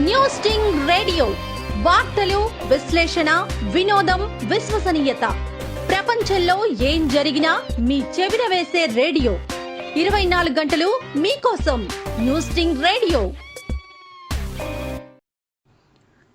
News sting radio వార్తలు, విశ్లేషణ, వినోదం, విశ్వసనీయత. ప్రపంచంలో ఏం జరిగినా మీ చెవిన వేసే రేడియో 24 గంటలు మీకోసం. News sting radio.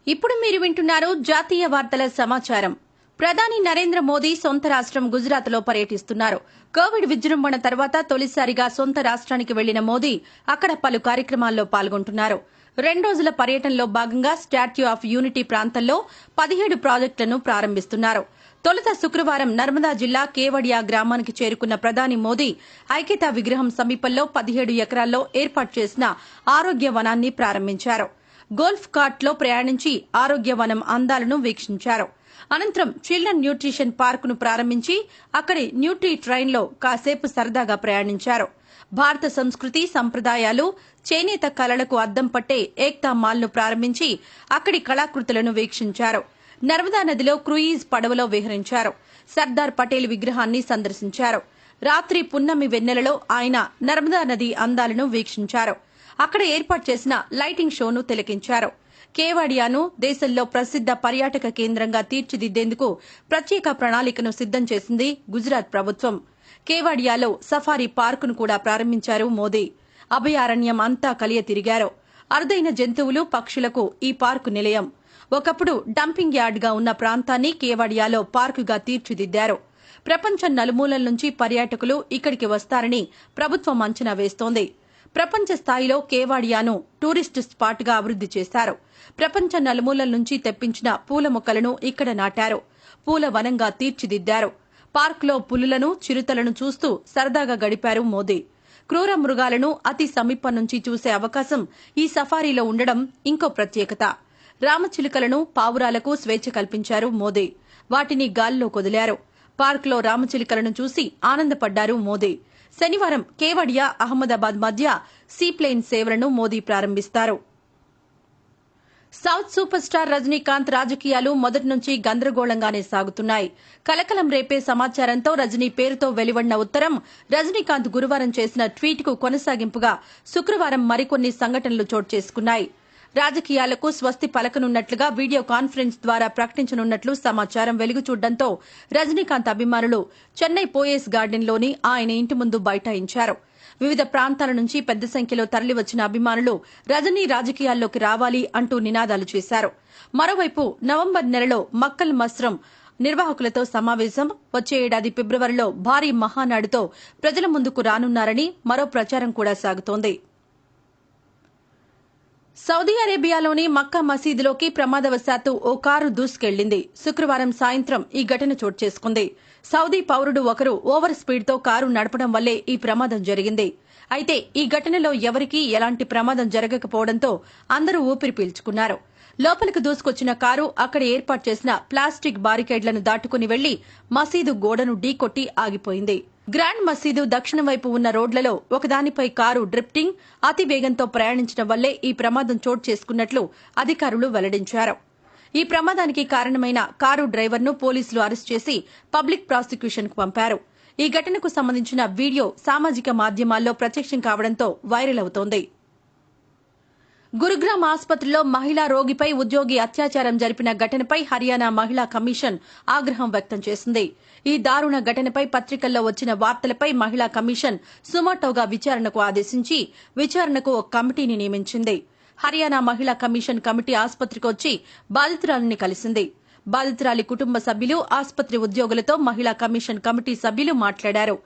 ఇప్పుడు మీరు వింటున్నారు జాతీయ వార్తల సమాచారం. ప్రధాని నరేంద్ర మోదీ సొంత రాష్ట్రం గుజరాత్ లో పర్యటిస్తున్నారు. కోవిడ్ విజృంభణ తర్వాత తొలిసారిగా సొంత రాష్ట్రానికి వెళ్లిన మోదీ అక్కడ పలు కార్యక్రమాల్లో పాల్గొంటున్నారు. 2 రోజుల పర్యటనలో భాగంగా స్టాట్యూ ఆఫ్ యూనిటీ ప్రాంతంలో 17 ప్రాజెక్టులను ప్రారంభిస్తున్నారు. తొలుత శుక్రవారం నర్మదా జిల్లా కేవడియా గ్రామానికి చేరుకున్న ప్రధాని మోదీ ఐక్యతా విగ్రహం సమీపంలో 17 ఎకరాల్లో ఏర్పాటు చేసిన ఆరోగ్య వనాన్ని ప్రారంభించారు. గోల్ఫ్ కార్ట్లో ప్రయాణించి ఆరోగ్య వనం అందాలను వీక్షించారు. అనంతరం చిల్డ్రన్ న్యూట్రిషన్ పార్కును ప్రారంభించి అక్కడి న్యూట్రీ ట్రైన్లో కాసేపు సరదాగా ప్రయాణించారు. భారత సంస్కృతి, సంప్రదాయాలు, చేనేత కళలకు అద్దం పట్టే ఏక్తా మాల్ను ప్రారంభించి అక్కడి కళాకృతులను వీక్షించారు. నర్మదా నదిలో క్రూయిజ్ పడవలో విహరించారు. సర్దార్ పటేల్ విగ్రహాన్ని సందర్శించారు. రాత్రి పున్నమి వెన్నెలలో ఆయన నర్మదా నది అందాలను వీక్షించారు. అక్కడ ఏర్పాటు చేసిన లైటింగ్ షోను తిలకించారు. కేవాడియాను దేశంలో ప్రసిద్ద పర్యాటక కేంద్రంగా తీర్చిదిద్దేందుకు ప్రత్యేక ప్రణాళికను సిద్దం చేసింది గుజరాత్ ప్రభుత్వం. కేవాడియాలో సఫారీ పార్కును కూడా ప్రారంభించారు మోదీ. అభయారణ్యం అంతా కలియ తిరిగారు. అరుదైన జంతువులు, పక్షులకు ఈ పార్కు నిలయం. ఒకప్పుడు డంపింగ్ యార్డ్గా ఉన్న ప్రాంతాన్ని కేవాడియాలో పార్కుగా తీర్చిదిద్దారు. ప్రపంచం నలుమూలల నుంచి పర్యాటకులు ఇక్కడికి వస్తారని ప్రభుత్వం అంచనా వేస్తోంది. ప్రపంచ స్థాయిలో కేవాడియాను టూరిస్టు స్పాట్గా అభివృద్ది చేశారు. ప్రపంచ నలుమూలల నుంచి తెప్పించిన పూల మొక్కలను ఇక్కడ నాటారు. పూల వనంగా తీర్చిదిద్దారు. పార్కులో పులులను, చిరుతలను చూస్తూ సరదాగా గడిపారు మోదీ. క్రూర మృగాలను అతి సమీపం నుంచి చూసే అవకాశం ఈ సఫారీలో ఉండడం ఇంకో ప్రత్యేకత. రామచిలుకలను, పావురాలకు స్వేచ్ఛ కల్పించారు మోదీ. వాటిని గాల్లో కొదిలారు. పార్కులో రామచిలుకలను చూసి ఆనందపడ్డారు మోదీ. శనివారం కేవడియా, అహ్మదాబాద్ మధ్య సీప్లేన్ సేవలను మోదీ ప్రారంభిస్తారు. సౌత్ సూపర్ స్టార్ రజనీకాంత్ రాజకీయాలు మొదటి నుంచి గందరగోళంగానే సాగుతున్నాయి. కలకలం రేపే సమాచారంతో రజనీ పేరుతో వెలువడిన ఉత్తరం, రజనీకాంత్ గురువారం చేసిన ట్వీట్కు కొనసాగింపుగా శుక్రవారం మరికొన్ని సంఘటనలు చోటు చేసుకున్నాయి. రాజకీయాలకు స్వస్తి పలకనున్నట్లుగా వీడియో కాన్ఫరెన్స్ ద్వారా ప్రకటించనున్నట్లు సమాచారం వెలుగుచూడడంతో రజనీకాంత్ అభిమానులు చెన్నై పోయస్ గార్డెన్లోని ఆయన ఇంటి ముందు బైఠాయించారు. వివిధ ప్రాంతాల నుంచి పెద్ద సంఖ్యలో తరలివచ్చిన అభిమానులు రజనీ రాజకీయాల్లోకి రావాలి అంటూ నినాదాలు చేశారు. మరోవైపు నవంబర్ నెలలో మక్కల్ మస్రం నిర్వాహకులతో సమావేశం, వచ్చే ఏడాది ఫిబ్రవరిలో భారీ మహానాడుతో ప్రజల ముందుకు రానున్నారని మరో ప్రచారం కూడా సాగుతోంది. సౌదీ అరేబియాలోని మక్కా మసీదులోకి ప్రమాదవశాత్తు ఓ కారు దూసుకెళ్లింది. శుక్రవారం సాయంత్రం ఈ ఘటన చోటు చేసుకుంది. సౌదీ పౌరుడు ఒకరు ఓవర్ స్పీడ్తో కారు నడపడం వల్లే ఈ ప్రమాదం జరిగింది. అయితే ఈ ఘటనలో ఎవరికీ ఎలాంటి ప్రమాదం జరగకపోవడంతో అందరూ ఊపిరి పీల్చుకున్నారు. లోపలికి దూసుకొచ్చిన కారు అక్కడ ఏర్పాటు చేసిన ప్లాస్టిక్ బారికేడ్లను దాటుకుని వెళ్లి మసీదు గోడను ఢీకొట్టి ఆగిపోయింది. గ్రాండ్ మసీదు దక్షిణం వైపు ఉన్న రోడ్లలో ఒకదానిపై కారు డ్రిఫ్టింగ్, అతి వేగంతో ప్రయాణించడం వల్లే ఈ ప్రమాదం చోటు చేసుకున్నట్లు అధికారులు వెల్లడించారు. ఈ ప్రమాదానికి కారణమైన కారు డ్రైవర్ను పోలీసులు అరెస్ట్ చేసి పబ్లిక్ ప్రాసిక్యూషన్కు పంపారు. ఈ ఘటనకు సంబంధించిన వీడియో సామాజిక మాధ్యమాల్లో ప్రత్యక్షం కావడంతో వైరల్ అవుతోంది. గురుగ్రామ్ ఆసుపత్రిలో మహిళా రోగిపై ఉద్యోగి అత్యాచారం జరిపిన ఘటనపై హర్యానా మహిళా కమిషన్ ఆగ్రహం వ్యక్తం చేసింది. ఈ దారుణ ఘటనపై పత్రికల్లో వచ్చిన వార్తలపై మహిళా కమిషన్ సుమోటోగా విచారణకు ఆదేశించి విచారణకు ఒక కమిటీని నియమించింది. హర్యానా మహిళా కమిషన్ కమిటీ ఆసుపత్రికి వచ్చి బాధితురాలిని కలిసింది. బాధితురాలి కుటుంబ సభ్యులు, ఆసుపత్రి ఉద్యోగులతో మహిళా కమిషన్ కమిటీ సభ్యులు మాట్లాడారు.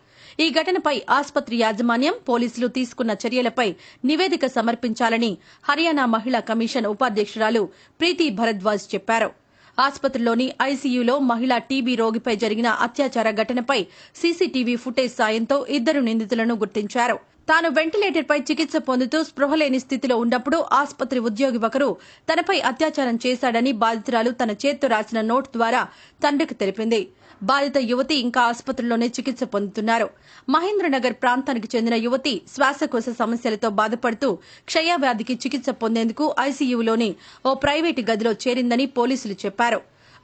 ఈ ఘటనపై ఆసుపత్రి యాజమాన్యం, పోలీసులు తీసుకున్న చర్యలపై నివేదిక సమర్పించాలని హర్యానా మహిళా కమిషన్ ఉపాధ్యక్షురాలు ప్రీతి భరద్వాజ్ చెప్పారు. ఆసుపత్రిలోని ఐసీయూలో మహిళా టీబీ రోగిపై జరిగిన అత్యాచార ఘటనపై సీసీటీవీ ఫుటేజ్ సాయంతో 2 నిందితులను గుర్తించారు. తాను వెంటిలేటర్పై చికిత్స పొందుతూ స్పృహలేని స్థితిలో ఉన్నప్పుడు ఆసుపత్రి ఉద్యోగి ఒకరు తనపై అత్యాచారం చేశాడని బాధితురాలు తన చేత్తో రాసిన నోట్ ద్వారా తండ్రికి తెలిపింది. బాధిత యువతి ఇంకా ఆసుపత్రిలోనే చికిత్స పొందుతున్నారు. మహేంద్రనగర్ ప్రాంతానికి చెందిన యువతి శ్వాసకోశ సమస్యలతో బాధపడుతూ క్షయవ్యాధికి చికిత్స పొందేందుకు ఐసీయూలోని ఓ ప్రైవేటు గదిలో చేరిందని పోలీసులు చెప్పారు.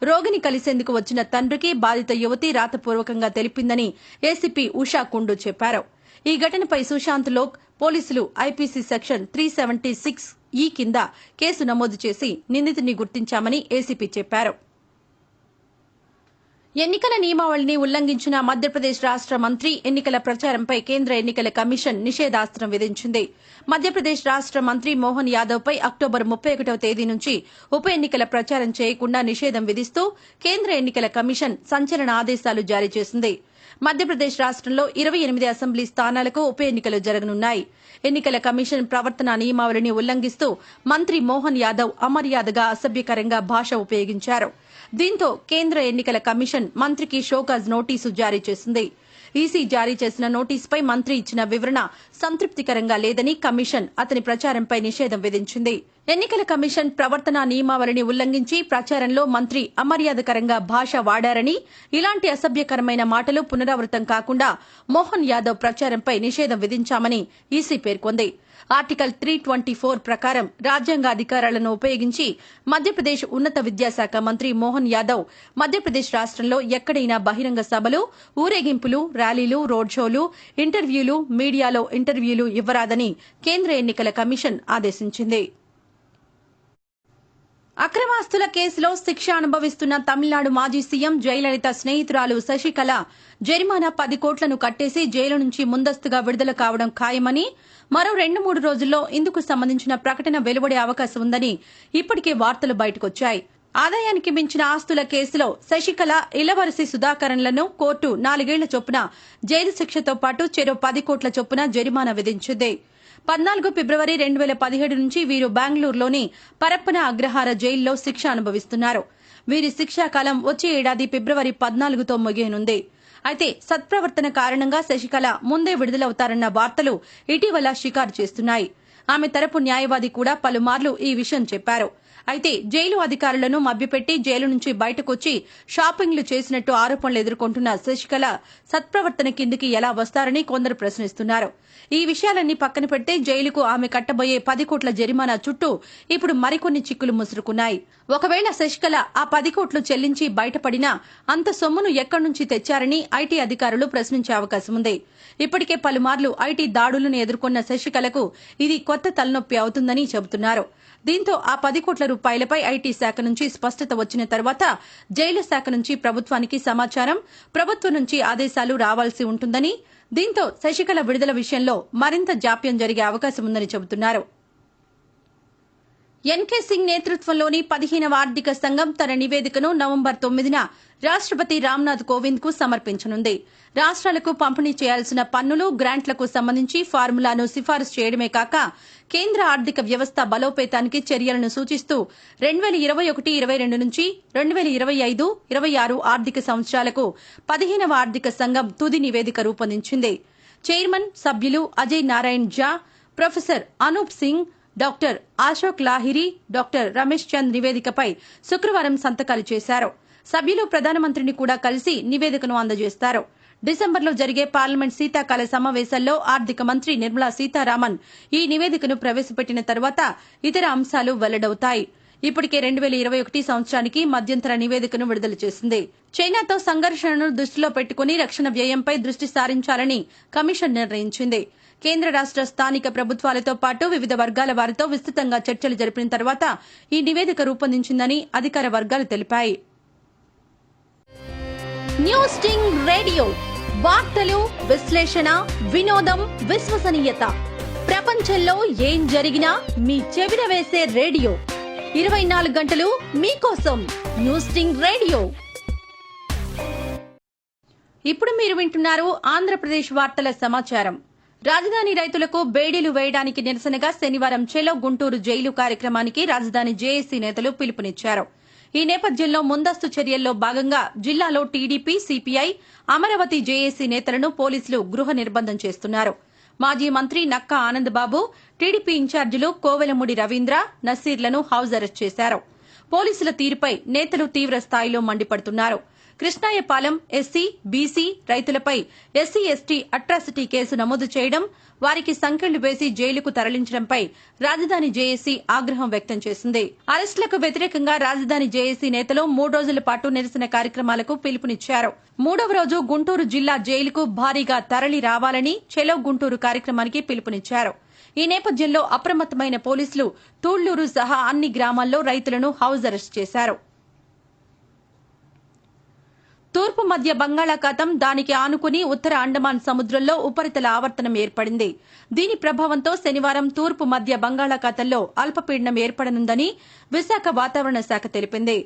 రోగిని కలిసేందుకు వచ్చిన తండ్రికి బాధిత యువతి రాతపూర్వకంగా తెలిపిందని ఏసీపీ ఉషా కుండు చెప్పారు. ఈ ఘటనపై సుశాంత్ లోక్ పోలీసులు ఐపీసీ సెక్షన్ 376 కింద కేసు నమోదు చేసి నిందితుడిని గుర్తించామని ఏసీపీ చెప్పారు. ఎన్నికల నియమావళిని ఉల్లంఘించిన మధ్యప్రదేశ్ రాష్ట మంత్రి ఎన్నికల ప్రచారంపై కేంద్ర ఎన్నికల కమిషన్ నిషేధాస్త్రం విధించింది. మధ్యప్రదేశ్ రాష్ట మంత్రి మోహన్ యాదవ్పై అక్టోబర్ 31వ తేదీ నుంచి ఉప ఎన్నికల ప్రచారం చేయకుండా నిషేధం విధిస్తూ కేంద్ర ఎన్నికల కమిషన్ సంచలన ఆదేశాలు జారీ చేసింది. మధ్యప్రదేశ్ రాష్టంలో 28 అసెంబ్లీ స్థానాలకు ఉప ఎన్నికలు జరగనున్నాయి. ఎన్నికల కమిషన్ ప్రవర్తన నియమావళిని ఉల్లంఘిస్తూ మంత్రి మోహన్ యాదవ్ అమర్యాదగా అసభ్యకరంగా భాష ఉపయోగించారు. దీంతో కేంద్ర ఎన్నికల కమిషన్ మంత్రికి షోకాజ్ నోటీసు జారీ చేసింది. ఈసీ జారీ చేసిన నోటీసుపై మంత్రి ఇచ్చిన వివరణ సంతృప్తికరంగా లేదని కమిషన్ అతని ప్రచారంపై నిషేధం విధించింది. ఎన్నికల కమిషన్ ప్రవర్తన నియమావళిని ఉల్లంఘించి ప్రచారంలో మంత్రి అమర్యాదకరంగా భాష వాడారని, ఇలాంటి అసభ్యకరమైన మాటలు పునరావృతం కాకుండా మోహన్ యాదవ్ ప్రచారంపై నిషేధం విధించామని ఈసీ పేర్కొంది. ఆర్టికల్ 324 ప్రకారం రాజ్యాంగ అధికారాలను ఉపయోగించి మధ్యప్రదేశ్ ఉన్నత విద్యాశాఖ మంత్రి మోహన్ యాదవ్ మధ్యప్రదేశ్ రాష్టంలో ఎక్కడైనా బహిరంగ సభలు, ఊరేగింపులు, ర్యాలీలు, రోడ్ షోలు, ఇంటర్వ్యూలు, మీడియాలో ఇంటర్వ్యూలు ఇవ్వరాదని కేంద్ర ఎన్నికల కమిషన్ ఆదేశించింది. అక్రమాస్తుల కేసులో శిక్ష అనుభవిస్తున్న తమిళనాడు మాజీ సీఎం జయలలిత స్నేహితురాలు శశికళ జరిమానా 10 కోట్లను కట్టేసి జైలు నుంచి ముందస్తుగా విడుదల కావడం ఖాయమని, మరో 2-3 రోజుల్లో ఇందుకు సంబంధించిన ప్రకటన వెలువడే అవకాశం ఉందని ఇప్పటికే వార్తలు బయటకొచ్చాయి. ఆదాయానికి మించిన ఆస్తుల కేసులో శశికళ, ఇలవరసి సుధాకరన్లను కోర్టు 4 ఏళ్ల చొప్పున జైలు శిక్షతో పాటు చెరో 10 కోట్ల చొప్పున జరిమానా విధించింది. 14 ఫిబ్రవరి 2017 నుంచి వీరు బెంగళూరులోని పరప్పన అగ్రహార జైల్లో శిక్ష అనుభవిస్తున్నారు. వీరి శిక్షాకాలం వచ్చే ఏడాది ఫిబ్రవరి 14తో ముగియనుంది. అయితే సత్ప్రవర్తన కారణంగా శశికళ ముందే విడుదలవుతారన్న వార్తలు ఇటీవల షికారు చేస్తున్నాయి. ఆమె తరపు న్యాయవాది కూడా పలుమార్లు ఈ విషయం చెప్పారు. అయితే జైలు అధికారులను మభ్యపెట్టి జైలు నుంచి బయటకొచ్చి షాపింగ్లు చేసినట్టు ఆరోపణలు ఎదుర్కొంటున్న శశికళ సత్ప్రవర్తన కిందికి ఎలా వస్తారని కొందరు ప్రశ్నిస్తున్నారు. ఈ విషయాలన్నీ పక్కన పెడితే జైలుకు ఆమె కట్టబోయే 10 కోట్ల జరిమానా చుట్టూ ఇప్పుడు మరికొన్ని చిక్కులు ముసురుకున్నాయి. ఒకవేళ శశికళ ఆ 10 కోట్లు చెల్లించి బయటపడినా అంత సొమ్మును ఎక్కడి నుంచి తెచ్చారని ఐటీ అధికారులు ప్రశ్నించే అవకాశం ఉంది. ఇప్పటికే పలుమార్లు ఐటీ దాడులను ఎదుర్కొన్న శశికళకు ఇది కొత్త తలనొప్పి అవుతుందని చెబుతున్నారు. దీంతో ఆ 10 కోట్ల రూపాయలపై ఐటీ శాఖ నుంచి స్పష్టత వచ్చిన తర్వాత జైలు శాఖ నుంచి ప్రభుత్వానికి సమాచారం, ప్రభుత్వం నుంచి ఆదేశాలు రావాల్సి ఉంటుందని, దీంతో శశికళ విడుదల విషయంలో మరింత జాప్యం జరిగే అవకాశం ఉందని చెబుతున్నారు. ఎన్కే సింగ్ నేతృత్వంలోని 15వ ఆర్థిక సంఘం తన నివేదికను నవంబర్ 9న రాష్టపతి రామ్నాథ్ కోవింద్ కు సమర్పించనుంది. రాష్ట్రాలకు పంపిణీ చేయాల్సిన పన్నులు, గ్రాంట్లకు సంబంధించి ఫార్ములాను సిఫారసు చేయడమే కాక కేంద్ర ఆర్థిక వ్యవస్థ బలోపేతానికి చర్యలను సూచిస్తూ 2021-22 నుంచి 2025-26 ఆర్థిక సంవత్సరాలకు 15వ ఆర్థిక సంఘం తుది నివేదిక రూపొందించింది. చైర్మన్, సభ్యులు Ajay Narayan Jha, professor Anoop Singh, doctor Ashok Lahiri, doctor Ramesh Chand నివేదికపై శుక్రవారం సంతకాలు చేశారు. సభ్యులు ప్రధానమంత్రిని కూడా కలిసి నివేదికను అందజేస్తారు. డిసెంబర్లో జరిగే పార్లమెంట్ శీతాకాల సమావేశాల్లో ఆర్థిక మంత్రి నిర్మలా సీతారామన్ ఈ నివేదికను ప్రవేశపెట్టిన తర్వాత ఇతర అంశాలు వెల్లడవుతాయి. ఇప్పటికే 2021 సంవత్సరానికి మధ్యంతర నివేదికను విడుదల చేసింది. చైనాతో సంఘర్షణను దృష్టిలో పెట్టుకుని రక్షణ వ్యయంపై దృష్టి సారించాలని కమిషన్ నిర్ణయించింది. కేంద్ర రాష్ట స్థానిక ప్రభుత్వాలతో పాటు వివిధ వర్గాల వారితో విస్తృతంగా చర్చలు జరిపిన తర్వాత ఈ నివేదిక రూపొందించిందని అధికార వర్గాలు తెలిపాయి. న్యూస్ స్టింగ్ రేడియో, వార్తలు, విశ్లేషణ, వినోదం, విశ్వసనీయత. ప్రపంచంలో ఏం జరిగినా మీ చెవిన వేసే రేడియో 24 గంటలు మీకోసం. News sting radio. ఇప్పుడు మీరు వింటున్నారు ఆంధ్రప్రదేశ్ వార్తల సమాచారం. రాజధాని రైతులకు బేడీలు వేయడానికి నిరసనగా శనివారం చెలో గుంటూరు జైలు కార్యక్రమానికి రాజధాని జేఏసీ నేతలు పిలుపునిచ్చారు. ఈ నేపథ్యంలో ముందస్తు చర్యల్లో భాగంగా జిల్లాలో టీడీపీ, సిపిఐ, అమరావతి జేఏసీ నేతలను పోలీసులు గృహ నిర్బంధం చేస్తున్నారు. మాజీ మంత్రి నక్కా ఆనందబాబు, టీడీపీ ఇన్ఛార్జీలు కోవెలమూడి రవీంద్ర, నసీర్లను హౌస్ అరెస్ట్ చేశారు. పోలీసుల తీరుపై నేతలు తీవ్ర స్థాయిలో మండిపడుతున్నారు. కృష్ణాయపాలెం ఎస్సీ, బీసీ రైతులపై ఎస్సీ ఎస్టీ అట్రాసిటీ కేసు నమోదు చేయడం, వారికి సంకెళ్లు వేసి జైలుకు తరలించడంపై రాజధాని జేఏసీ ఆగ్రహం వ్యక్తం చేసింది. అరెస్టులకు వ్యతిరేకంగా రాజధాని జేఏసీ నేతలు 3 రోజుల పాటు నిరసన కార్యక్రమాలకు పిలుపునిచ్చారు. 3వ రోజు గుంటూరు జిల్లా జైలుకు భారీగా తరలి రావాలని చెలో గుంటూరు కార్యక్రమానికి పిలుపునిచ్చారు. ఈ నేపథ్యంలో అప్రమత్తమైన పోలీసులు తూళ్లూరు సహా అన్ని గ్రామాల్లో రైతులను హౌస్ అరెస్ట్ చేశారు. తూర్పు మధ్య బంగాళాఖాతం, దానికి ఆనుకుని ఉత్తర అండమాన్ సముద్రంలో ఉపరితల ఆవర్తనం ఏర్పడింది. దీని ప్రభావంతో శనివారం తూర్పు మధ్య బంగాళాఖాతంలో అల్పపీడనం ఏర్పడనుందని విశాఖ వాతావరణ శాఖ తెలిపింది.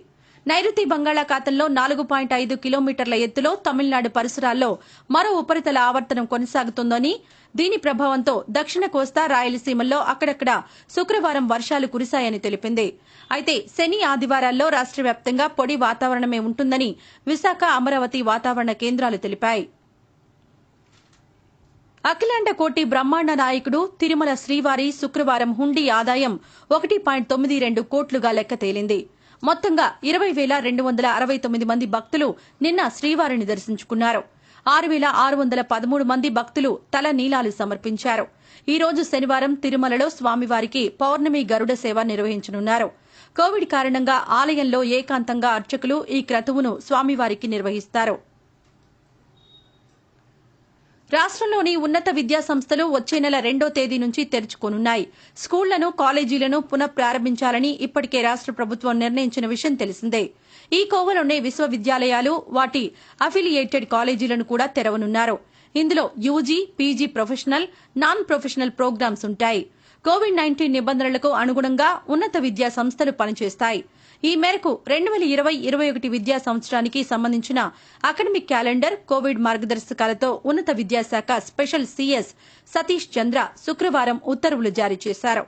నైరుతి బంగాళాఖాతంలో 4.5 కిలోమీటర్ల ఎత్తులో తమిళనాడు పరిసరాల్లో మరో ఉపరితల ఆవర్తనం కొనసాగుతోందని, దీని ప్రభావంతో దక్షిణ కోస్తా, రాయలసీమల్లో అక్కడక్కడ శుక్రవారం వర్షాలు కురిశాయని తెలిపింది. అయితే శని, ఆదివారాల్లో రాష్ట్ర వ్యాప్తంగా పొడి వాతావరణమే ఉంటుందని విశాఖ, అమరావతి వాతావరణ కేంద్రాలు తెలిపాయి. అఖిలాండ కోటి బ్రహ్మాండ నాయకుడు తిరుమల శ్రీవారి శుక్రవారం హుండీ ఆదాయం 1.92 కోట్లుగా లెక్క తేలింది. మొత్తంగా 20,269 మంది భక్తులు నిన్న శ్రీవారిని దర్శించుకున్నారు. 6,613 మంది భక్తులు తల నీలాలు సమర్పించారు. ఈ రోజు శనివారం తిరుమలలో స్వామివారికి పౌర్ణమి గరుడ సేవ నిర్వహించనున్నారు. కోవిడ్ కారణంగా ఆలయంలో ఏకాంతంగా అర్చకులు ఈ క్రతువును స్వామివారికి నిర్వహిస్తారు. రాష్ట్రంలోని ఉన్నత విద్యా సంస్థలు వచ్చే నెల 2వ తేదీ నుంచి తెరుచుకోనున్నాయి. స్కూళ్లను, కాలేజీలను పునః ప్రారంభించాలని ఇప్పటికే రాష్ట్ర ప్రభుత్వం నిర్ణయించిన విషయం తెలిసిందే. ఈ కోవలోనే విశ్వవిద్యాలయాలు, వాటి అఫిలియేటెడ్ కాలేజీలను కూడా తెరవనున్నారు. ఇందులో UG, PG professional, non professional programs ఉంటాయి. కోవిడ్-19 నిబంధనలకు అనుగుణంగా ఉన్నత విద్యా సంస్థలు పనిచేస్తాయి. ఈ మేరకు 2020-21 విద్యా సంవత్సరానికి సంబంధించిన అకాడమిక్ క్యాలెండర్, కోవిడ్ మార్గదర్శకాలతో ఉన్నత విద్యాశాఖ స్పెషల్ సీఎస్ సతీష్ చంద్ర శుక్రవారం ఉత్తర్వులు జారీ చేశారు.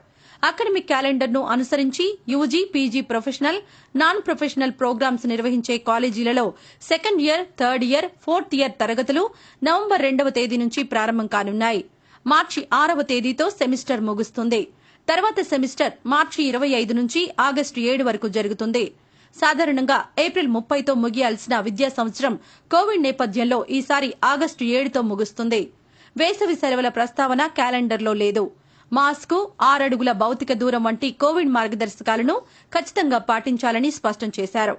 అకాడమిక్ క్యాలెండర్ను అనుసరించి UG, PG professional, non professional programs నిర్వహించే కాలేజీలలో second year, third year, fourth year తరగతులు నవంబర్ 2వ తేదీ నుంచి ప్రారంభం కానున్నాయి. మార్చి 6వ తేదీతో సెమిస్టర్ ముగుస్తుంది. తర్వాత సెమిస్టర్ మార్చి 25 నుంచి ఆగస్టు 7 వరకు జరుగుతుంది. సాధారణంగా ఏప్రిల్ 30తో ముగియాల్సిన విద్యా సంవత్సరం కోవిడ్ నేపథ్యంలో ఈసారి ఆగస్టు 7తో ముగుస్తుంది. వేసవి సెలవుల ప్రస్తావన క్యాలెండర్లో లేదు. మాస్కు, 6 అడుగుల భౌతిక దూరం వంటి కోవిడ్ మార్గదర్శకాలను ఖచ్చితంగా పాటించాలని స్పష్టం చేశారు.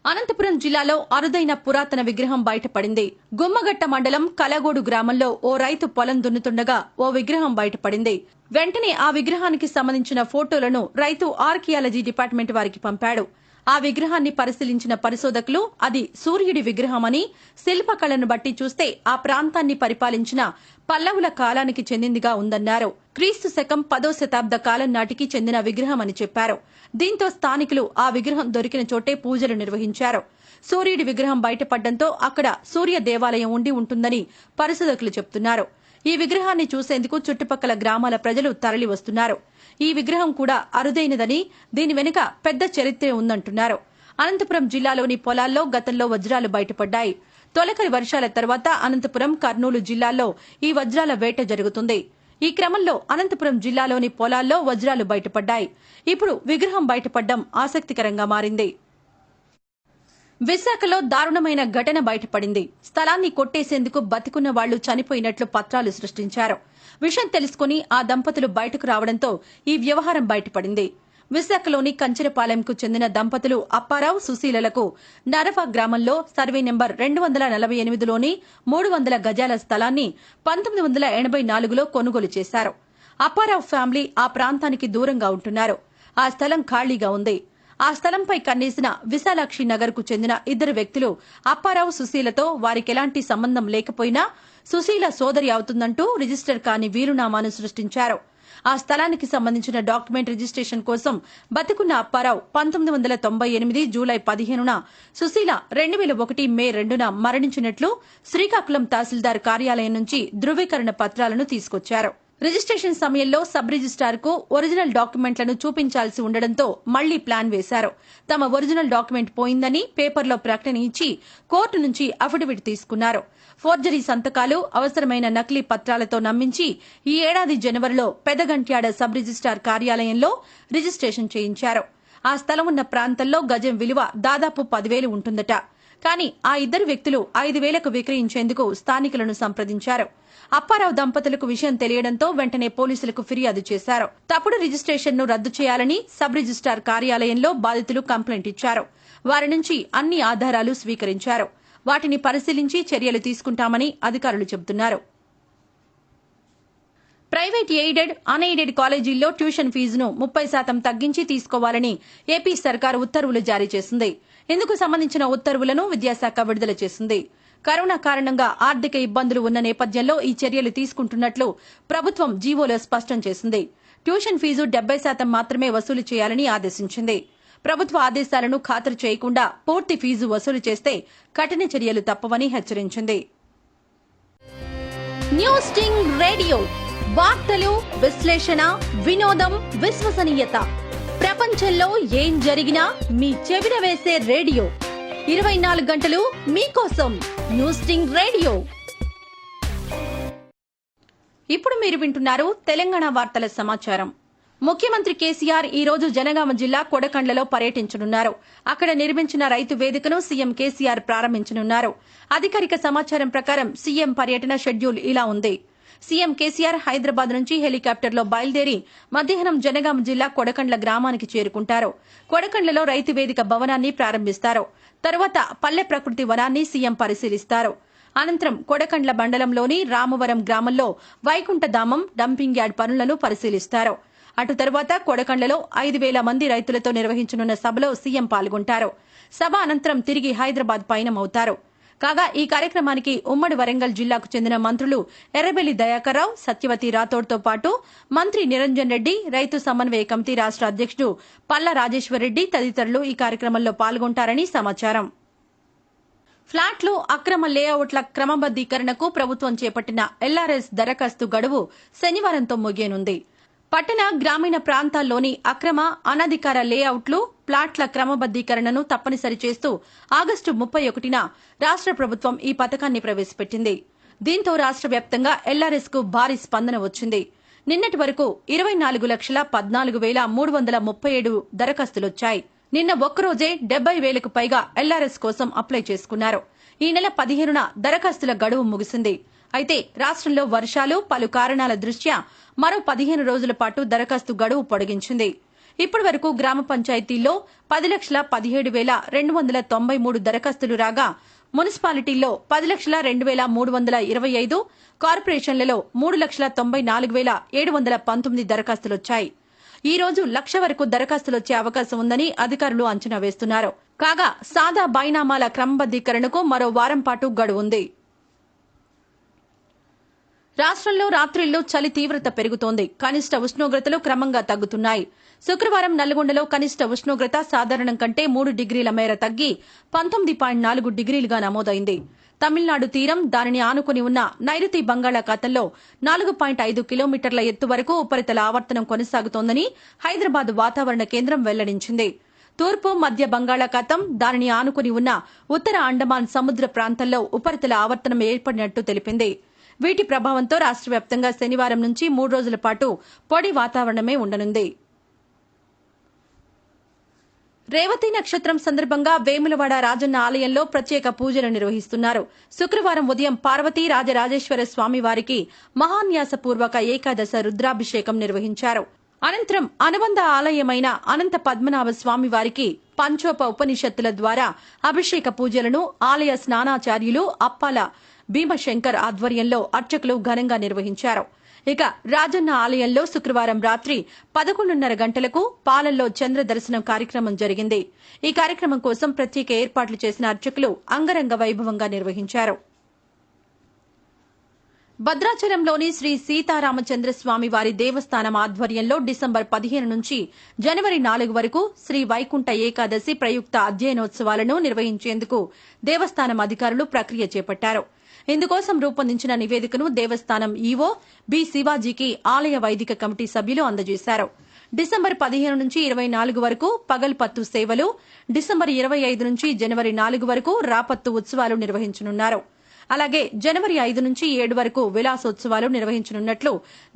అనంతపురం జిల్లాలో అరుదైన పురాతన విగ్రహం బయటపడింది. గుమ్మగట్ట మండలం కలగోడు గ్రామంలో ఓ రైతు పొలం దున్నుతుండగా ఓ విగ్రహం బయటపడింది. వెంటనే ఆ విగ్రహానికి సంబంధించిన ఫోటోలను రైతు ఆర్కియాలజీ డిపార్ట్మెంట్ వారికి పంపాడు. ఆ విగ్రహాన్ని పరిశీలించిన పరిశోధకులు అది సూర్యుడి విగ్రహమని, శిల్పకళను బట్టి చూస్తే ఆ ప్రాంతాన్ని పరిపాలించిన పల్లవుల కాలానికి చెందిందిగా ఉందన్నారు. క్రీస్తు శకం 10వ శతాబ్ద కాలం నాటికి చెందిన విగ్రహమని చెప్పారు. దీంతో స్థానికులు ఆ విగ్రహం దొరికిన చోటే పూజలు నిర్వహించారు. సూర్యుడి విగ్రహం బయటపడడంతో అక్కడ సూర్య దేవాలయం ఉండి ఉంటుందని పరిశోధకులు చెబుతున్నారు. ఈ విగ్రహాన్ని చూసేందుకు చుట్టుపక్కల గ్రామాల ప్రజలు తరలి వస్తున్నారు. ఈ విగ్రహం కూడా అరుదైనదని, దీని వెనుక పెద్ద చరిత్రే ఉందంటున్నారు. అనంతపురం జిల్లాలోని పొలాల్లో గతంలో వజ్రాలు బయటపడ్డాయి. తొలకరి వర్షాల తర్వాత అనంతపురం, కర్నూలు జిల్లాల్లో ఈ వజ్రాల వేట జరుగుతుంది. ఈ క్రమంలో అనంతపురం జిల్లాలోని పొలాల్లో వజ్రాలు బయటపడ్డాయి. ఇప్పుడు విగ్రహం బయటపడడం ఆసక్తికరంగా మారింది. విశాఖలో దారుణమైన ఘటన బయటపడింది. స్థలాన్ని కొట్టేసేందుకు బతికున్న వాళ్లు చనిపోయినట్లు పత్రాలు సృష్టించారు. విషయం తెలుసుకుని ఆ దంపతులు బయటకు రావడంతో ఈ వ్యవహారం బయటపడింది. విశాఖలోని కంచెరపాలెంకు చెందిన దంపతులు అప్పారావు, సుశీలలకు నరవ గ్రామంలో సర్వే నెంబర్ 248లోని 300 గజాల స్థలాన్ని 1984లో కొనుగోలు చేశారు. అప్పారావు ఫ్యామిలీ ఆ ప్రాంతానికి దూరంగా ఉంటున్నారు. ఆ స్థలం ఖాళీగా ఉంది. ఆ స్థలంపై కన్నేసిన విశాలాక్షి నగర్ కు చెందిన 2 వ్యక్తులు అప్పారావు, సుశీలతో వారికెలాంటి సంబంధం లేకపోయినా సుశీల సోదరి అవుతుందంటూ రిజిస్టర్ కాని వీలునామాను సృష్టించారు. ఆ స్థలానికి సంబంధించిన డాక్యుమెంట్ రిజిస్ట్రేషన్ కోసం బతికున్న అప్పారావు 1998 జూలై 15న, సుశీల 2001 మే 2న మరణించినట్లు శ్రీకాకుళం తహసీల్దార్ కార్యాలయం నుంచి ధృవీకరణ పత్రాలను తీసుకొచ్చారు. రిజిస్ట్రేషన్ సమయంలో సబ్ రిజిస్టార్ కు ఒరిజినల్ డాక్యుమెంట్లను చూపించాల్సి ఉండడంతో మళ్లీ ప్లాన్ వేశారు. తమ ఒరిజినల్ డాక్యుమెంట్ పోయిందని పేపర్లో ప్రకటన ఇచ్చి కోర్టు నుంచి అఫిడవిట్ తీసుకున్నారు. ఫోర్జరీ సంతకాలు, అవసరమైన నకిలీ పత్రాలతో నమ్మించి ఈ ఏడాది జనవరిలో పెదగంట్యాడ సబ్ రిజిస్టార్ కార్యాలయంలో రిజిస్ట్రేషన్ చేయించారు. ఆ స్థలం ఉన్న ప్రాంతంలో గజం విలువ దాదాపు 10,000 ఉంటుందట. కానీ ఆ ఇద్దరు వ్యక్తులు 5,000కు విక్రయించేందుకు స్థానికులను సంప్రదించారు. అప్పారావు దంపతులకు విషయం తెలియడంతో వెంటనే పోలీసులకు ఫిర్యాదు చేశారు. తప్పుడు రిజిస్ట్రేషన్ను రద్దు చేయాలని సబ్ రిజిస్ట్రార్ కార్యాలయంలో బాధితులు కంప్లైంట్ ఇచ్చారు. వారి నుంచి అన్ని ఆధారాలు స్వీకరించారు. వాటిని పరిశీలించి చర్యలు తీసుకుంటామని అధికారులు చెబుతున్నారు. ప్రైవేట్ ఎయిడెడ్, అన్ఎయిడెడ్ కాలేజీల్లో ట్యూషన్ ఫీజును 30% తగ్గించి తీసుకోవాలని ఏపీ సర్కారు ఉత్తర్వులు జారీ చేసింది. ఇందుకు సంబంధించిన ఉత్తర్వులను విద్యాశాఖ విడుదల చేసింది. కరోనా కారణంగా ఆర్థిక ఇబ్బందులు ఉన్న నేపథ్యంలో ఈ చర్యలు తీసుకుంటున్నట్లు ప్రభుత్వం జీవోలో స్పష్టం చేసింది. ట్యూషన్ ఫీజు 70% మాత్రమే వసూలు చేయాలని ఆదేశించింది. ప్రభుత్వ ఆదేశాలను ఖాతరు చేయకుండా పూర్తి ఫీజు వసూలు చేస్తే కఠిన చర్యలు తప్పవని హెచ్చరించింది. న్యూస్ స్టింగ్ రేడియో, వార్తలు, విశ్లేషణ, వినోదం, విశ్వసనీయత. ప్రపంచంలో ఏం జరిగినా మీ చెవిన వేసే రేడియో. 24 గంటలు మీకోసం న్యూస్ స్టింగ్ రేడియో. ఇప్పుడు మీరు వింటున్నారు తెలంగాణ వార్తల సమాచారం. ముఖ్యమంత్రి కేసీఆర్ ఈ రోజు జనగామ జిల్లా కొడకండ్లలో పర్యటించనున్నారు. అక్కడ నిర్మించిన రైతు వేదికను సీఎం కేసీఆర్ ప్రారంభించనున్నారు. అధికారిక సమాచారం ప్రకారం సీఎం పర్యటన షెడ్యూల్ ఇలా ఉంది. సీఎం కేసీఆర్ హైదరాబాద్ నుంచి హెలికాప్టర్లో బయలుదేరి మధ్యాహ్నం జనగామ జిల్లా కొడకండ్ల గ్రామానికి చేరుకుంటారు. కొడకండ్లలో రైతు వేదిక భవనాన్ని ప్రారంభిస్తారు. తరువాత పల్లె ప్రకృతి వనాన్ని సీఎం పరిశీలిస్తారు. అనంతరం కొడకండ్ల మండలంలోని రామవరం గ్రామంలో వైకుంఠధామం, డంపింగ్ యార్డ్ పనులను పరిశీలిస్తారు. అటు తరువాత కొడకండ్లలో 5,000 మంది రైతులతో నిర్వహించనున్న సభలో సీఎం పాల్గొంటారు. సభ అనంతరం తిరిగి హైదరాబాద్ పయనమవుతారు. కాగా ఈ కార్యక్రమానికి ఉమ్మడి వరంగల్ జిల్లాకు చెందిన మంత్రులు ఎర్రబెల్లి దయాకర్రావు, సత్యవతి రాథోడ్తో పాటు మంత్రి నిరంజన్ రెడ్డి, రైతు సమన్వయ కమిటీ రాష్ట్ర అధ్యక్షుడు పల్లా రాజేశ్వరరెడ్డి తదితరులు ఈ కార్యక్రమంలో పాల్గొంటారని సమాచారం. ఫ్లాట్లు, అక్రమ లేఅవుట్ల క్రమబద్దీకరణకు ప్రభుత్వం చేపట్టిన ఎల్ఆర్ఎస్ దరఖాస్తు గడువు శనివారంతో ముగియనుంది. పట్టణ, గ్రామీణ ప్రాంతాల్లోని అక్రమ, అనధికార లేఅవుట్లు, ప్లాట్ల క్రమబద్దీకరణను తప్పనిసరి చేస్తూ ఆగస్టు 31న రాష్ట్ర ప్రభుత్వం ఈ పథకాన్ని ప్రవేశపెట్టింది. దీంతో రాష్ట్ర వ్యాప్తంగా ఎల్ఆర్ఎస్ కు భారీ స్పందన వచ్చింది. నిన్నటి వరకు 24,14,337 దరఖాస్తులొచ్చాయి. నిన్న ఒక్కరోజే 70,000కు పైగా ఎల్ఆర్ఎస్ కోసం అప్లై చేసుకున్నారు. ఈ నెల 15న దరఖాస్తుల గడువు ముగిసింది. అయితే రాష్ట్రంలో వర్షాలు, పలు కారణాల దృష్ట్యా మరో 15 రోజుల పాటు దరఖాస్తు గడువు పొడిగించింది. ఇప్పటి వరకు గ్రామ పంచాయతీల్లో 10,17,293 దరఖాస్తులు రాగా, మున్సిపాలిటీల్లో 10,02,325, కార్పొరేషన్లలో 3,94,719 దరఖాస్తులొచ్చాయి. ఈ రోజు 1,00,000 వరకు దరఖాస్తులొచ్చే అవకాశం ఉందని అధికారులు అంచనా వేస్తున్నారు. కాగా సాదా బైనామాల క్రమబద్దీకరణకు మరో వారం పాటు గడువుంది. రాష్ట్రంలో రాత్రిళ్లు చలి తీవ్రత పెరుగుతోంది. కనిష్ట ఉష్ణోగ్రతలు క్రమంగా తగ్గుతున్నాయి. శుక్రవారం నల్గొండలో కనిష్ట ఉష్ణోగ్రత సాధారణం కంటే 3 డిగ్రీల మేర తగ్గి 19.4 డిగ్రీలుగా నమోదైంది. తమిళనాడు తీరం, దానిని ఆనుకుని ఉన్న నైరుతి బంగాళాఖాతంలో 4.5 కిలోమీటర్ల ఎత్తు వరకు ఉపరితల ఆవర్తనం కొనసాగుతోందని హైదరాబాద్ వాతావరణ కేంద్రం వెల్లడించింది. తూర్పు మధ్య బంగాళాఖాతం, దానిని ఆనుకుని ఉన్న ఉత్తర అండమాన్ సముద్ర ప్రాంతంలో ఉపరితల ఆవర్తనం ఏర్పడినట్టు తెలిపింది. వీటి ప్రభావంతో రాష్ట్ర వ్యాప్తంగా శనివారం నుంచి 3 రోజుల పాటు పొడి వాతావరణమే ఉండనుంది. రేవతి నక్షత్రం సందర్భంగా వేములవాడ రాజన్న ఆలయంలో ప్రత్యేక పూజలు నిర్వహిస్తున్నారు. శుక్రవారం ఉదయం పార్వతీ రాజరాజేశ్వర స్వామివారికి మహాన్యాసపూర్వక ఏకాదశ రుద్రాభిషేకం నిర్వహించారు. అనంతరం అనుబంధ ఆలయమైన అనంత పద్మనాభ స్వామివారికి పంచోప ఉపనిషత్తుల ద్వారా అభిషేక పూజలను ఆలయ స్నానాచార్యులు అప్పాల భీమశంకర్ ఆధ్వర్యంలో అర్చకులు ఘనంగా నిర్వహించారు. ఇక రాజన్న ఆలయంలో శుక్రవారం రాత్రి 11:30 గంటలకు పాలల్లో చంద్ర దర్శనం కార్యక్రమం జరిగింది. ఈ కార్యక్రమం కోసం ప్రత్యేక ఏర్పాట్లు చేసిన అర్చకులు అంగరంగ వైభవంగా నిర్వహించారు. భద్రాచలంలోని శ్రీ సీతారామచంద్రస్వామి వారి దేవస్థానం ఆధ్వర్యంలో డిసెంబర్ 15 నుంచి జనవరి 4 వరకు శ్రీ వైకుంఠ ఏకాదశి ప్రయుక్త అధ్యయనోత్సవాలను నిర్వహించేందుకు దేవస్థానం అధికారులు ప్రక్రియ చేపట్టారు. ఇందుకోసం రూపొందించిన నివేదికను దేవస్థానం ఈవో బి శివాజీకి ఆలయ వైదిక కమిటీ సభ్యులు అందజేశారు. డిసెంబర్ 15 నుంచి 24 వరకు పగల్పత్తు సేవలు, డిసెంబర్ 25 నుంచి జనవరి 4 వరకు రాపత్తు ఉత్సవాలు నిర్వహించనున్నారు. అలాగే జనవరి 5 నుంచి 7 వరకు విలాసోత్సవాలు నిర్వహించనున్నట్లు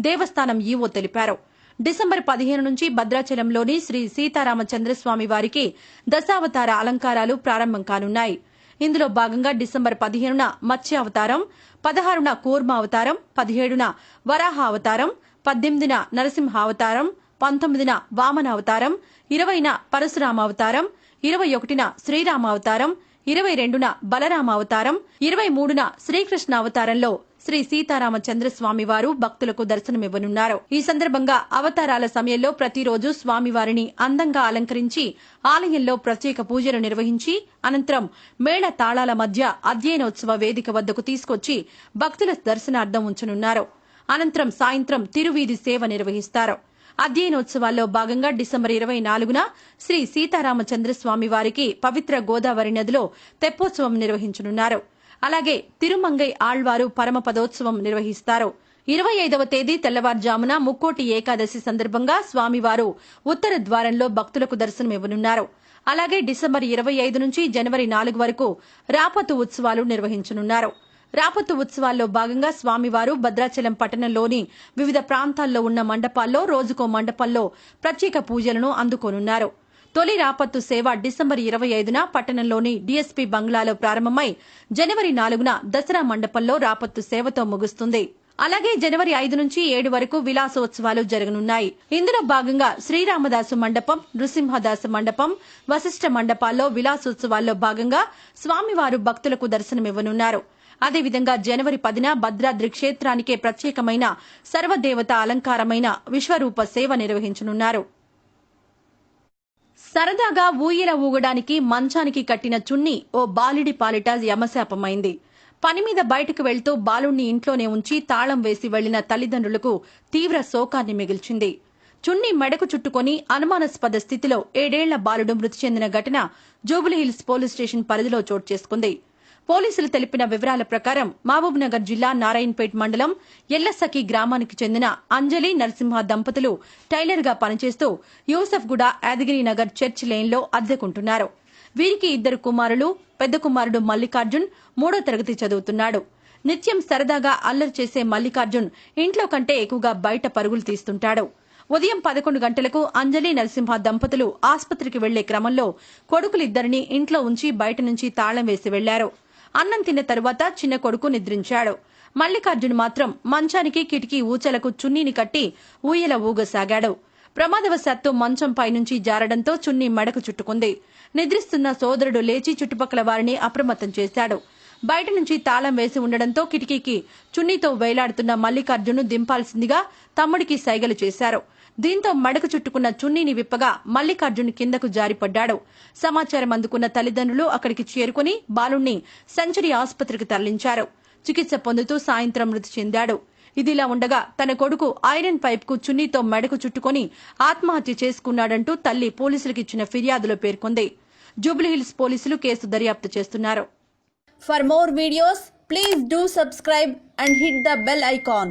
దేవస్థానం ఈవో తెలిపారు. డిసెంబర్ 15 నుంచి భద్రాచలంలోని శ్రీ సీతారామచంద్రస్వామి వారికి దశావతార అలంకారాలు ప్రారంభం కానున్నాయి. ఇందులో భాగంగా డిసెంబర్ 15న మత్స్య అవతారం, 16న కూర్మ అవతారం, 17న వరాహ అవతారం, 18న నరసింహ అవతారం, 19న వామన అవతారం, 20న పరశురామ అవతారం, 21న శ్రీరామ అవతారం, 22న బలరామ అవతారం, 23న శ్రీకృష్ణ అవతారంలో శ్రీ సీతారామచంద్రస్వామి వారు భక్తులకు దర్శనమివ్వనున్నారు. ఈ సందర్భంగా అవతారాల సమయంలో ప్రతిరోజు స్వామివారిని అందంగా అలంకరించి ఆలయంలో ప్రత్యేక పూజలు నిర్వహించి అనంతరం మేళ తాళాల మధ్య అధ్యయనోత్సవ వేదిక వద్దకు తీసుకొచ్చి భక్తుల దర్శనార్థం ఉంచనున్నారు. అనంతరం సాయంత్రం తిరువీధి సేవ నిర్వహిస్తారు. అధ్యయనోత్సవాల్లో భాగంగా డిసెంబర్ 24న శ్రీ సీతారామచంద్రస్వామి వారికి పవిత్ర గోదావరి నదిలో తెప్పోత్సవం నిర్వహించనున్నారు. అలాగే తిరుమంగై ఆళ్వారు పరమపదోత్సవం నిర్వహిస్తారు. 25వ తేదీ తెల్లవారుజామున ముక్కోటి ఏకాదశి సందర్భంగా స్వామివారు ఉత్తర ద్వారంలో భక్తులకు దర్శనమివ్వనున్నారు. అలాగే డిసెంబర్ 25 నుంచి జనవరి 4 వరకు రాపతు ఉత్సవాలు నిర్వహించనున్నారు. రాపతు ఉత్సవాల్లో భాగంగా స్వామివారు భద్రాచలం పట్టణంలోని వివిధ ప్రాంతాల్లో ఉన్న మండపాల్లో రోజుకో మండపంలో ప్రత్యేక పూజలను అందుకోనున్నారు. తొలి రాపత్తు సేవ డిసెంబర్ 25న పట్టణంలోని డీఎస్పీ బంగ్లాలో ప్రారంభమై జనవరి 4న దసరా మండపంలో రాపత్తు సేవతో ముగుస్తుంది. అలాగే జనవరి 5 నుంచి 7 వరకు విలాసోత్సవాలు జరగనున్నాయి. ఇందులో భాగంగా శ్రీరామదాసు మండపం, నృసింహదాసు మండపం, వశిష్ఠ మండపాల్లో విలాసోత్సవాల్లో భాగంగా స్వామివారు భక్తులకు దర్శనమివ్వనున్నారు. అదేవిధంగా జనవరి 10న భద్రాద్రి క్షేత్రానికే ప్రత్యేకమైన సర్వదేవత అలంకారమైన విశ్వరూప సేవ నిర్వహించనున్నారు. సరదాగా ఊయల ఊగడానికి మంచానికి కట్టిన చున్ని ఓ బాలుడి పాలిట యమశాపమైంది. పని మీద బయటకు వెళ్తూ బాలుణ్ణి ఇంట్లోనే ఉంచి తాళం వేసి వెళ్లిన తల్లిదండ్రులకు తీవ్ర శోకాన్ని మిగిల్చింది. చున్ని మెడకు చుట్టుకుని అనుమానాస్పద స్థితిలో 7 ఏళ్ల బాలుడు మృతి చెందిన ఘటన జూబ్లీహిల్స్ పోలీస్ స్టేషన్ పరిధిలో చోటు చేసుకుంది. పోలీసులు తెలిపిన వివరాల ప్రకారం మహబూబ్నగర్ జిల్లా నారాయణపేట్ మండలం ఎల్లసఖి గ్రామానికి చెందిన అంజలి నరసింహ దంపతులు టైలర్గా పనిచేస్తూ యూసఫ్గూడ యాదగిరినగర్ చర్చ్ లేన్లో అద్దెకుంటున్నారు. వీరికి 2 కుమారులు. పెద్ద కుమారుడు మల్లికార్జున్ 3వ తరగతి చదువుతున్నాడు. నిత్యం సరదాగా అల్లరి చేసే మల్లికార్జున్ ఇంట్లో కంటే ఎక్కువగా బయట పరుగులు తీస్తుంటాడు. ఉదయం 11 గంటలకు అంజలి నరసింహ దంపతులు ఆసుపత్రికి వెళ్లే క్రమంలో కొడుకులిద్దరిని ఇంట్లో ఉంచి బయట నుంచి తాళం వేసి వెళ్లారు. అన్నం తిన్న తరువాత చిన్న కొడుకు నిద్రించాడు. మల్లికార్జున్ మాత్రం మంచానికి కిటికీ ఊచలకు చున్నీని కట్టి ఊయల ఊగసాగాడు. ప్రమాదవశాత్తు మంచంపై నుంచి జారడంతో చున్నీ మెడకు చుట్టుకుంది. నిద్రిస్తున్న సోదరుడు లేచి చుట్టుపక్కల వారిని అప్రమత్తం చేశాడు. బయట నుంచి తాళం వేసి ఉండడంతో కిటికీకి చున్నీతో వేలాడుతున్న మల్లికార్జున్ దింపాల్సిందిగా తమ్ముడికి సైగలు చేశారు. దీంతో మెడకు చుట్టుకున్న చున్నీని విప్పగా మల్లికార్జున్ కిందకు జారిపడ్డాడు. సమాచారం అందుకున్న తల్లిదండ్రులు అక్కడికి చేరుకుని బాలుణ్ణి సెంచరీ ఆసుపత్రికి తరలించారు. చికిత్స పొందుతూ సాయంత్రం మృతి చెందాడు. ఇదిలా ఉండగా తన కొడుకు ఐరన్ పైప్కు చున్నీతో మెడకు చుట్టుకుని ఆత్మహత్య చేసుకున్నాడంటూ తల్లి పోలీసులకిచ్చిన ఫిర్యాదులో పేర్కొంది. జూబ్లీహిల్స్ పోలీసులు కేసు దర్యాప్తు చేస్తున్నారు. For more videos, please do subscribe and hit the bell icon.